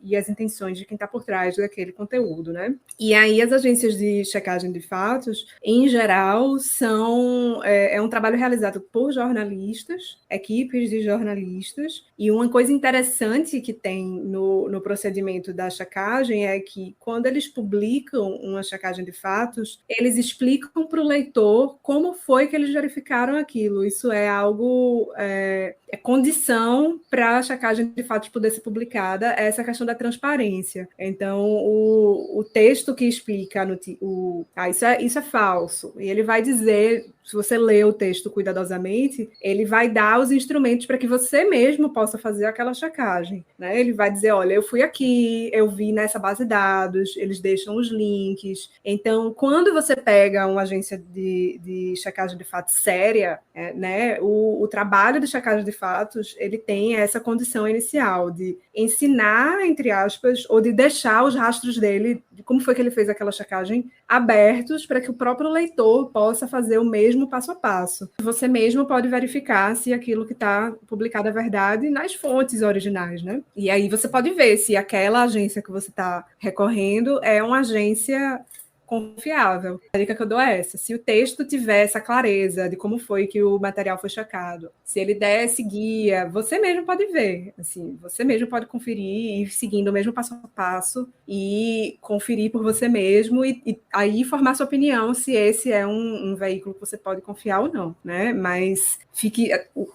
e as intenções de quem está por trás daquele conteúdo, né? E aí as agências de checagem de fatos, em geral, são um trabalho realizado por jornalistas, equipes de jornalistas, e uma coisa interessante que tem no procedimento da checagem é que quando eles publicam uma checagem de fatos, eles explicam para o leitor como foi que eles verificaram aquilo. Isso é algo, é condição para a checagem de fatos poder ser publicada, essa questão da transparência. Então, o texto que explica isso é falso, e ele vai dizer, se você lê o texto cuidadosamente, ele vai dar os instrumentos para que você mesmo possa fazer aquela checagem, né? Ele vai dizer, olha, eu fui aqui, eu vi nessa base de dados, eles deixam os links. Então, quando você pega uma agência de checagem de fatos séria, né, o trabalho de checagem de fatos, ele tem essa condição inicial de ensinar, entre aspas, ou de deixar os rastros dele, de como foi que ele fez aquela checagem, abertos para que o próprio leitor possa fazer o mesmo passo a passo. Você mesmo pode verificar se aquilo que está publicado é verdade nas fontes originais, né? E aí você pode ver se aquela agência que você está recorrendo é uma agência confiável. A dica que eu dou é essa: se o texto tiver essa clareza de como foi que o material foi checado, se ele der esse guia, você mesmo pode ver, assim, você mesmo pode conferir e ir seguindo o mesmo passo a passo e conferir por você mesmo e aí formar sua opinião se esse é um veículo que você pode confiar ou não, né? Mas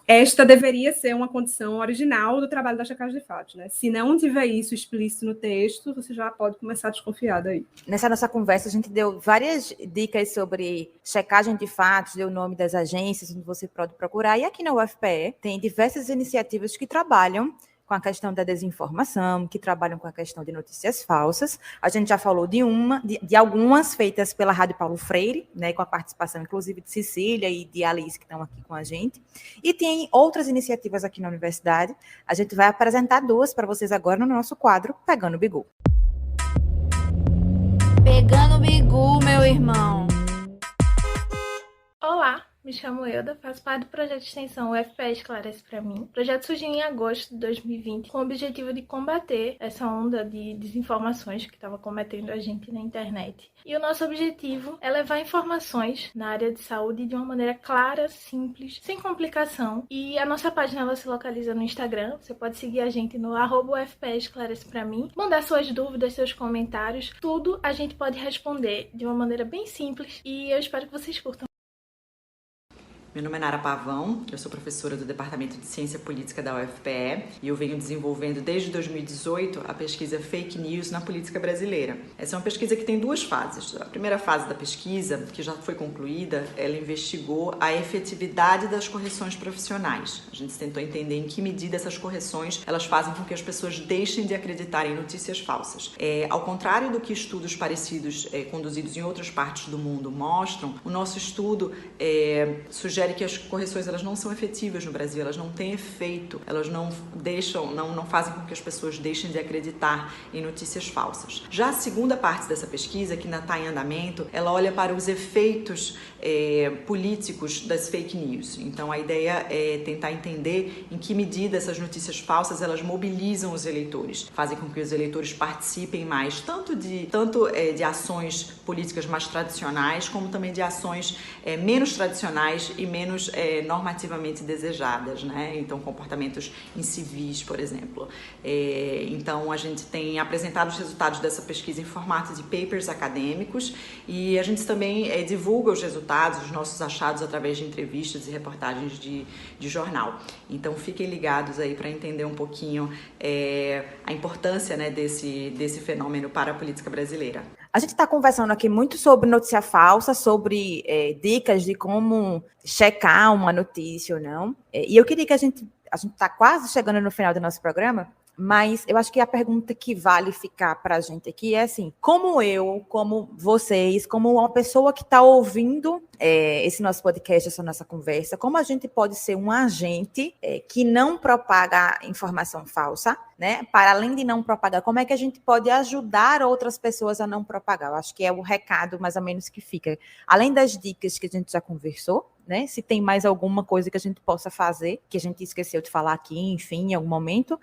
esta deveria ser uma condição original do trabalho da checagem de fatos, né? Se não tiver isso explícito no texto, você já pode começar a desconfiar daí. Nessa nossa conversa, a gente deu várias dicas sobre checagem de fatos, deu o nome das agências onde você pode procurar, e aqui na UFPE tem diversas iniciativas que trabalham com a questão da desinformação, que trabalham com a questão de notícias falsas. A gente já falou de algumas feitas pela Rádio Paulo Freire, né, com a participação, inclusive, de Cecília e de Alice, que estão aqui com a gente. E tem outras iniciativas aqui na universidade. A gente vai apresentar duas para vocês agora no nosso quadro Pegando o Bigu. Pegando o Bigu, meu irmão. Olá! Me chamo Euda, faço parte do projeto de extensão UFPE Esclarece Pra Mim. O projeto surgiu em agosto de 2020 com o objetivo de combater essa onda de desinformações que estava cometendo a gente na internet. E o nosso objetivo é levar informações na área de saúde de uma maneira clara, simples, sem complicação. E a nossa página ela se localiza no Instagram. Você pode seguir a gente no @UFPE Esclarece Pra Mim, mandar suas dúvidas, seus comentários. Tudo a gente pode responder de uma maneira bem simples e eu espero que vocês curtam. Meu nome é Nara Pavão, eu sou professora do Departamento de Ciência Política da UFPE e eu venho desenvolvendo desde 2018 a pesquisa Fake News na Política Brasileira. Essa é uma pesquisa que tem duas fases. A primeira fase da pesquisa, que já foi concluída, ela investigou a efetividade das correções profissionais. A gente tentou entender em que medida essas correções elas fazem com que as pessoas deixem de acreditar em notícias falsas. Ao contrário do que estudos parecidos conduzidos em outras partes do mundo mostram, o nosso estudo sugere sugere que as correções elas não são efetivas no Brasil, elas não têm efeito, elas não fazem com que as pessoas deixem de acreditar em notícias falsas. Já a segunda parte dessa pesquisa, que ainda está em andamento, ela olha para os efeitos políticos das fake news. Então a ideia é tentar entender em que medida essas notícias falsas elas mobilizam os eleitores, fazem com que os eleitores participem mais tanto de ações políticas mais tradicionais, como também de ações menos tradicionais e menos normativamente desejadas, né? Então comportamentos incivis, por exemplo. Então a gente tem apresentado os resultados dessa pesquisa em formato de papers acadêmicos e a gente também divulga os resultados, os nossos achados através de entrevistas e reportagens de jornal. Então fiquem ligados aí para entender um pouquinho a importância, né, desse fenômeno para a política brasileira. A gente está conversando aqui muito sobre notícia falsa, sobre dicas de como checar uma notícia ou não. E eu queria que a gente está quase chegando no final do nosso programa, mas eu acho que a pergunta que vale ficar para a gente aqui é assim, como eu, como vocês, como uma pessoa que está ouvindo esse nosso podcast, essa nossa conversa, como a gente pode ser um agente que não propaga informação falsa, né? Para além de não propagar, como é que a gente pode ajudar outras pessoas a não propagar? Eu acho que é o recado mais ou menos que fica. Além das dicas que a gente já conversou, né? Se tem mais alguma coisa que a gente possa fazer, que a gente esqueceu de falar aqui, enfim, em algum momento,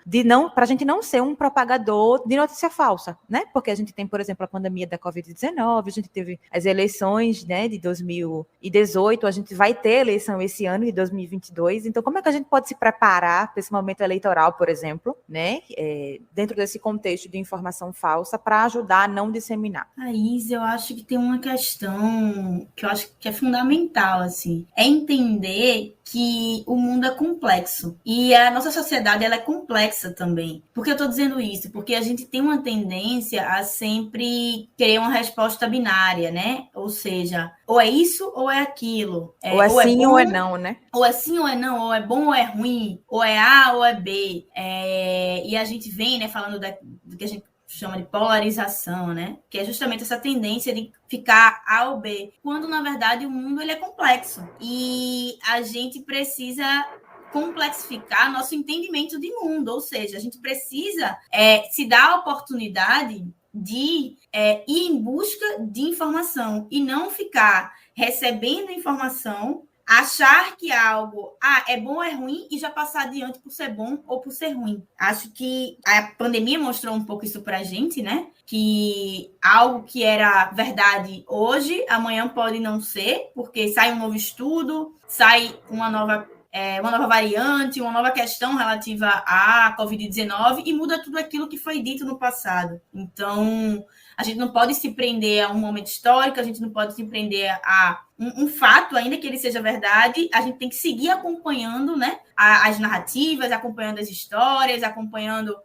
para a gente não ser um propagador de notícia falsa, né? Porque a gente tem, por exemplo, a pandemia da Covid-19, a gente teve as eleições, né, de 2018, a gente vai ter eleição esse ano, de 2022, então como é que a gente pode se preparar para esse momento eleitoral, por exemplo, né? Dentro desse contexto de informação falsa, para ajudar a não disseminar? Thaís, eu acho que tem uma questão que eu acho que é fundamental, assim, é entender que o mundo é complexo e a nossa sociedade ela é complexa também. Por que eu estou dizendo isso? Porque a gente tem uma tendência a sempre querer uma resposta binária, né? Ou seja, ou é isso ou é aquilo. Ou é sim bom, ou é não, né? Ou é sim ou é não, ou é bom ou é ruim, ou é A ou é B. E a gente vem, né, falando do que a gente chama de polarização, né? Que é justamente essa tendência de ficar A ou B, quando na verdade o mundo ele é complexo e a gente precisa complexificar nosso entendimento de mundo, ou seja, a gente precisa se dar a oportunidade de ir em busca de informação e não ficar recebendo informação, achar que algo é bom ou é ruim e já passar adiante por ser bom ou por ser ruim. Acho que a pandemia mostrou um pouco isso pra gente, né? Que algo que era verdade hoje, amanhã pode não ser, porque sai um novo estudo, sai uma nova variante, uma nova questão relativa à Covid-19 e muda tudo aquilo que foi dito no passado. Então, a gente não pode se prender a um momento histórico, a gente não pode se prender a um fato, ainda que ele seja verdade, a gente tem que seguir acompanhando, né, as narrativas, acompanhando as histórias, acompanhando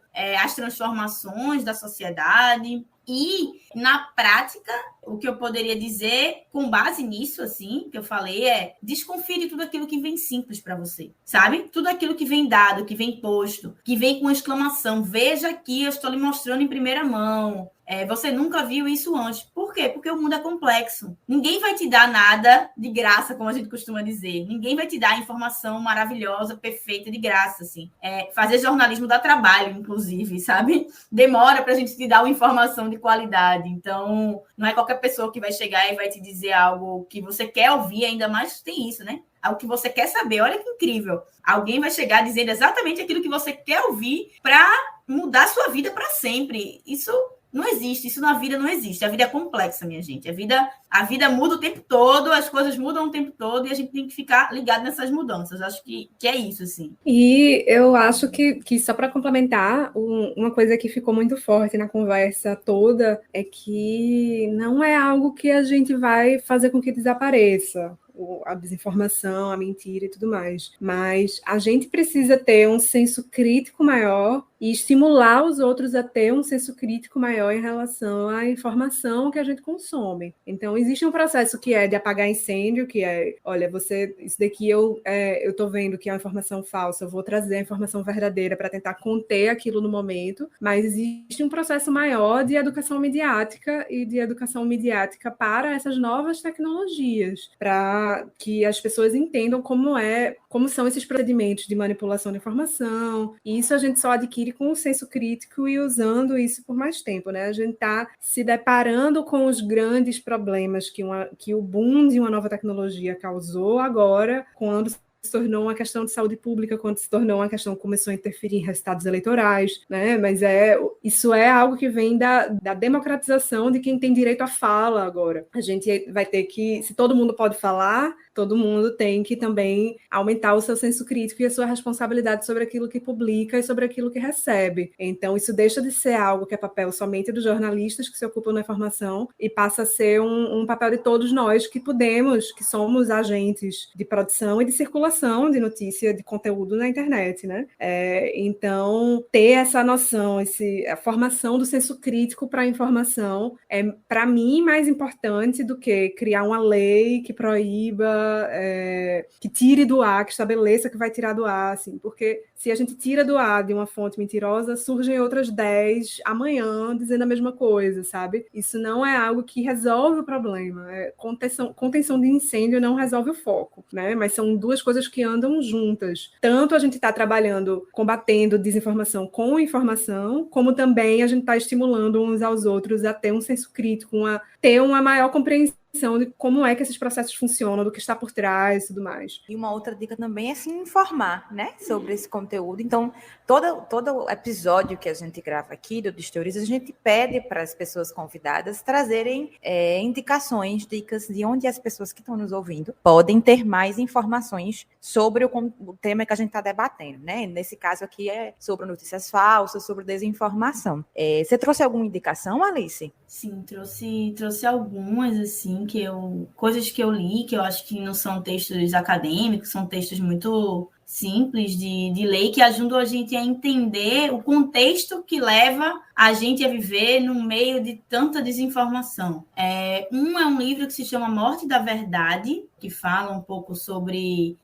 as transformações da sociedade. E, na prática, o que eu poderia dizer, com base nisso, assim, que eu falei, desconfie de tudo aquilo que vem simples para você, sabe? Tudo aquilo que vem dado, que vem posto, que vem com exclamação. Veja aqui, eu estou lhe mostrando em primeira mão. Você nunca viu isso antes. Por quê? Porque o mundo é complexo. Ninguém vai te dar nada de graça, como a gente costuma dizer. Ninguém vai te dar informação maravilhosa, perfeita, de graça, assim. Fazer jornalismo dá trabalho, inclusive, sabe? Demora pra gente te dar uma informação de qualidade. Então, não é qualquer pessoa que vai chegar e vai te dizer algo que você quer ouvir, ainda mais tem isso, né? Algo que você quer saber. Olha que incrível. Alguém vai chegar dizendo exatamente aquilo que você quer ouvir para mudar a sua vida para sempre. Isso não existe, isso na vida não existe. A vida é complexa, minha gente. A vida muda o tempo todo, as coisas mudam o tempo todo e a gente tem que ficar ligado nessas mudanças. Acho que é isso, assim. E eu acho que só para complementar, uma coisa que ficou muito forte na conversa toda é que não é algo que a gente vai fazer com que desapareça. A desinformação, a mentira e tudo mais. Mas a gente precisa ter um senso crítico maior e estimular os outros a ter um senso crítico maior em relação à informação que a gente consome. Então, existe um processo que é de apagar incêndio, que é, olha, isso daqui eu estou vendo que é uma informação falsa, eu vou trazer a informação verdadeira para tentar conter aquilo no momento, mas existe um processo maior de educação midiática e de educação midiática para essas novas tecnologias, para para que as pessoas entendam como são esses procedimentos de manipulação de informação. E isso a gente só adquire com o senso crítico e usando isso por mais tempo, né? A gente está se deparando com os grandes problemas que o boom de uma nova tecnologia causou agora, quando se tornou uma questão de saúde pública, quando se tornou uma questão que começou a interferir em resultados eleitorais, né? Mas isso é algo que vem da democratização de quem tem direito à fala agora. A gente vai ter que, se todo mundo pode falar, todo mundo tem que também aumentar o seu senso crítico e a sua responsabilidade sobre aquilo que publica e sobre aquilo que recebe. Então, isso deixa de ser algo que é papel somente dos jornalistas que se ocupam da informação e passa a ser um papel de todos nós que somos agentes de produção e de circulação de notícia, de conteúdo na internet, né? Então, ter essa noção, a formação do senso crítico para a informação é, para mim, mais importante do que criar uma lei que proíba, que tire do ar, que estabeleça que vai tirar do ar, assim, porque se a gente tira do ar de uma fonte mentirosa, surgem outras 10 amanhã dizendo a mesma coisa, sabe? Isso não é algo que resolve o problema. Contenção de incêndio não resolve o foco, né? Mas são duas coisas que andam juntas. Tanto a gente está trabalhando, combatendo desinformação com informação, como também a gente está estimulando uns aos outros a ter um senso crítico, a ter uma maior compreensão de como é que esses processos funcionam, do que está por trás e tudo mais. E uma outra dica também é se informar, né, sobre esse conteúdo. Então, todo episódio que a gente grava aqui do Desteoriza, a gente pede para as pessoas convidadas trazerem indicações, dicas de onde as pessoas que estão nos ouvindo podem ter mais informações sobre o tema que a gente está debatendo, né? Nesse caso aqui é sobre notícias falsas, sobre desinformação. Você trouxe alguma indicação, Alice? Sim, trouxe algumas, assim, coisas que eu li, que eu acho que não são textos acadêmicos, são textos muito simples de ler, que ajudam a gente a entender o contexto que leva a gente a viver no meio de tanta desinformação. Um é um livro que se chama Morte da Verdade, que fala um pouco sobre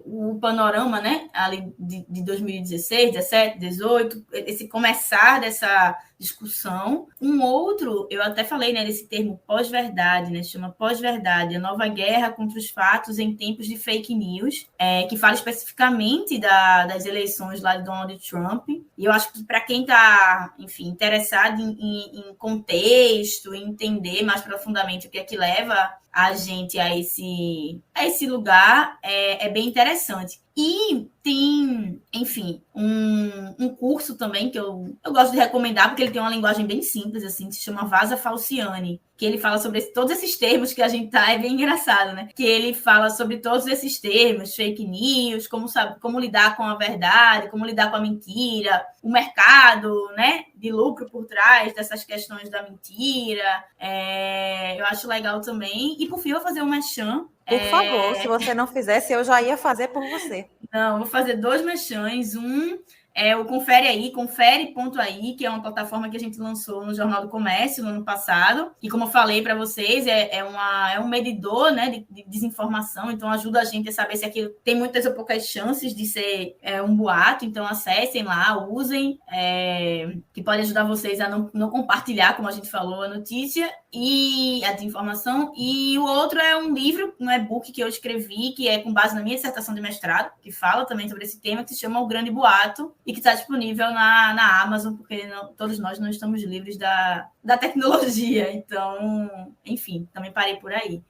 o panorama, né, ali de 2016, 17, 18, esse começar dessa discussão. Um outro, eu até falei, né, desse termo pós-verdade, né, se chama Pós-Verdade, a nova guerra contra os fatos em tempos de fake news, que fala especificamente das eleições lá de Donald Trump. E eu acho que para quem está, enfim, interessado em contexto, em entender mais profundamente o que é que leva a gente a esse lugar, é bem interessante. E tem, enfim, um curso também que eu gosto de recomendar, porque ele tem uma linguagem bem simples, assim, que se chama Vaza Falciani, que ele fala sobre todos esses termos que a gente é bem engraçado, né? Que ele fala sobre todos esses termos, fake news, como lidar com a verdade, como lidar com a mentira, o mercado, né, de lucro por trás dessas questões da mentira. Eu acho legal também. E, por fim, eu vou fazer um merchan. Por favor, se você não fizesse, eu já ia fazer por você. Não, vou fazer 2 merchans. Um é o confere.ai, que é uma plataforma que a gente lançou no Jornal do Comércio no ano passado. E, como eu falei para vocês, é um medidor, né, de desinformação. Então, ajuda a gente a saber se aquilo tem muitas ou poucas chances de ser um boato. Então, acessem lá, usem, que pode ajudar vocês a não compartilhar, como a gente falou, a notícia e a desinformação. E o outro é um livro, um e-book que eu escrevi, que é com base na minha dissertação de mestrado, que fala também sobre esse tema, que se chama O Grande Boato, e que está disponível na Amazon, porque todos nós não estamos livres da tecnologia. Então, enfim, também parei por aí.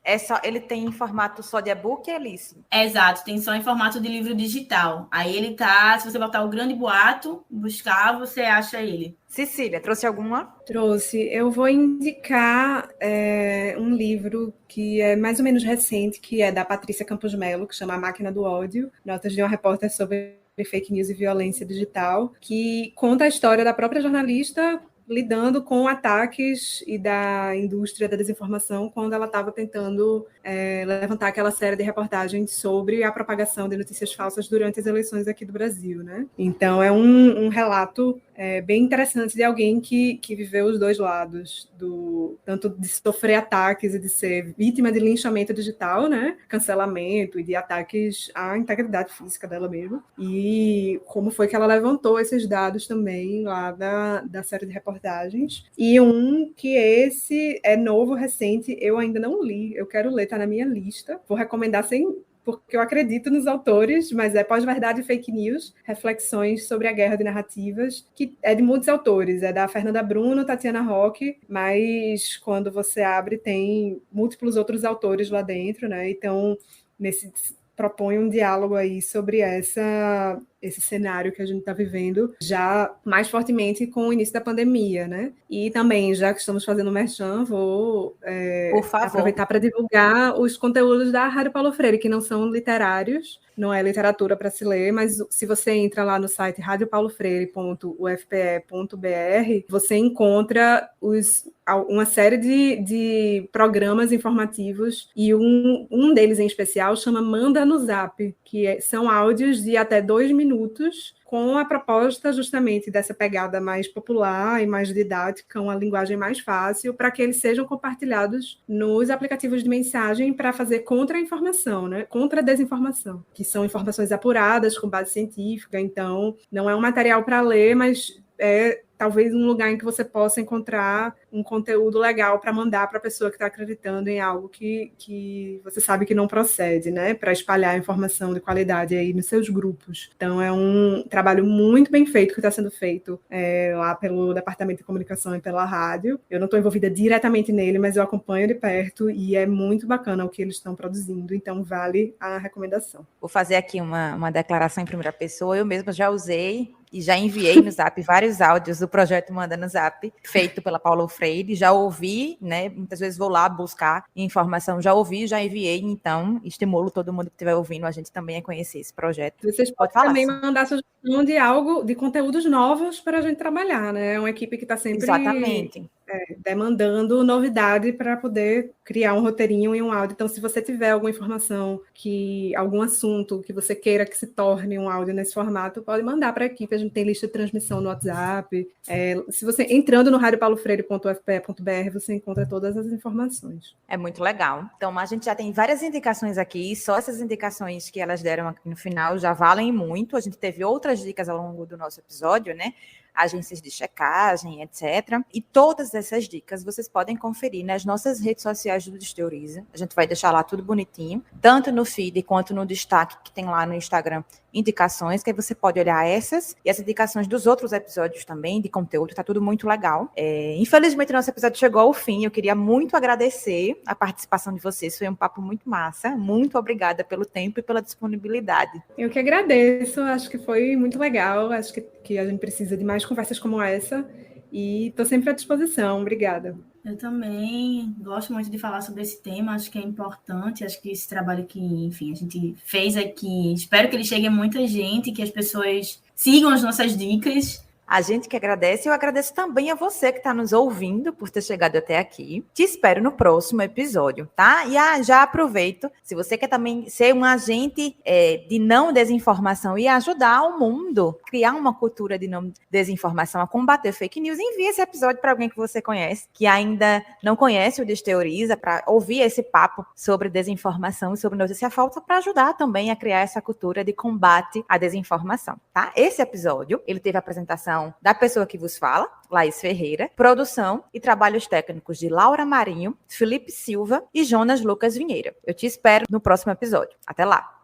Ele tem em formato só de e-book, Alice? Exato, tem só em formato de livro digital. Aí ele tá, se você botar O Grande Boato, buscar, você acha ele. Cecília, trouxe alguma? Trouxe. Eu vou indicar um livro que é mais ou menos recente, que é da Patrícia Campos Melo, que chama A Máquina do Ódio, notas de uma repórter sobre fake news e violência digital, que conta a história da própria jornalista lidando com ataques e da indústria da desinformação quando ela estava tentando levantar aquela série de reportagens sobre a propagação de notícias falsas durante as eleições aqui do Brasil, né? Então, é um relato bem interessante de alguém que viveu os dois lados, tanto de sofrer ataques e de ser vítima de linchamento digital, né? Cancelamento e de ataques à integridade física dela mesma. E como foi que ela levantou esses dados também lá da série de reportagens. E um que esse é novo, recente, eu ainda não li, eu quero ler está na minha lista. Vou recomendar porque eu acredito nos autores, mas é Pós-Verdade e Fake News, reflexões sobre a guerra de narrativas, que é de muitos autores, é da Fernanda Bruno, Tatiana Roque, mas quando você abre tem múltiplos outros autores lá dentro, né? Então, propõe um diálogo aí sobre esse cenário que a gente está vivendo já mais fortemente com o início da pandemia, né? E também, já que estamos fazendo merchan, vou aproveitar para divulgar os conteúdos da Rádio Paulo Freire, que não são literários, não é literatura para se ler, mas se você entra lá no site radiopaulofreire.ufpe.br, você encontra uma série de programas informativos, e um deles em especial chama Manda no Zap, que são áudios de até 2 minutos, com a proposta justamente dessa pegada mais popular e mais didática, uma linguagem mais fácil, para que eles sejam compartilhados nos aplicativos de mensagem para fazer contra a informação, né? Contra a desinformação, que são informações apuradas com base científica. Então, não é um material para ler, mas é talvez um lugar em que você possa encontrar um conteúdo legal para mandar para a pessoa que está acreditando em algo que você sabe que não procede, né? Para espalhar informação de qualidade aí nos seus grupos. Então, é um trabalho muito bem feito que está sendo feito lá pelo Departamento de Comunicação e pela rádio. Eu não estou envolvida diretamente nele, mas eu acompanho de perto e é muito bacana o que eles estão produzindo. Então, vale a recomendação. Vou fazer aqui uma declaração em primeira pessoa. Eu mesma já usei e já enviei no Zap vários áudios do projeto Manda no Zap, feito pela Paulo Freire. Já ouvi, né? Muitas vezes vou lá buscar informação, já ouvi, já enviei. Então, estimulo todo mundo que estiver ouvindo a gente também a conhecer esse projeto. Vocês podem também mandar sugestão de conteúdos novos para a gente trabalhar, né? É uma equipe que está sempre demandando novidade para poder criar um roteirinho e um áudio. Então, se você tiver alguma informação, algum assunto que você queira que se torne um áudio nesse formato, pode mandar para a equipe. A gente tem lista de transmissão no WhatsApp. Se você entrando no radiopaulofreire.ufpe.br, você encontra todas as informações. É muito legal. Então, a gente já tem várias indicações aqui. Só essas indicações que elas deram aqui no final já valem muito. A gente teve outras dicas ao longo do nosso episódio, né? Agências de checagem, etc. E todas essas dicas vocês podem conferir nas nossas redes sociais do Desteoriza. A gente vai deixar lá tudo bonitinho, tanto no feed quanto no destaque que tem lá no Instagram, indicações, que aí você pode olhar essas e as indicações dos outros episódios também, de conteúdo, tá tudo muito legal. Infelizmente, nosso episódio chegou ao fim. Eu queria muito agradecer a participação de vocês, foi um papo muito massa. Muito obrigada pelo tempo e pela disponibilidade. Eu que agradeço, acho que foi muito legal, acho que a gente precisa de mais conversas como essa e estou sempre à disposição. Obrigada. Eu também gosto muito de falar sobre esse tema, acho que é importante, acho que esse trabalho que, enfim, a gente fez aqui, espero que ele chegue a muita gente, que as pessoas sigam as nossas dicas. A gente que agradece, eu agradeço também a você que está nos ouvindo por ter chegado até aqui. Te espero no próximo episódio, tá? E já aproveito, se você quer também ser um agente de não desinformação e ajudar o mundo, criar uma cultura de não desinformação, a combater fake news, envie esse episódio para alguém que você conhece, que ainda não conhece o Desteoriza, para ouvir esse papo sobre desinformação e sobre notícia falsa, para ajudar também a criar essa cultura de combate à desinformação, tá? Esse episódio, ele teve a apresentação da pessoa que vos fala, Laís Ferreira, produção e trabalhos técnicos de Laura Marinho, Felipe Silva e Jonas Lucas Vinheira. Eu te espero no próximo episódio. Até lá!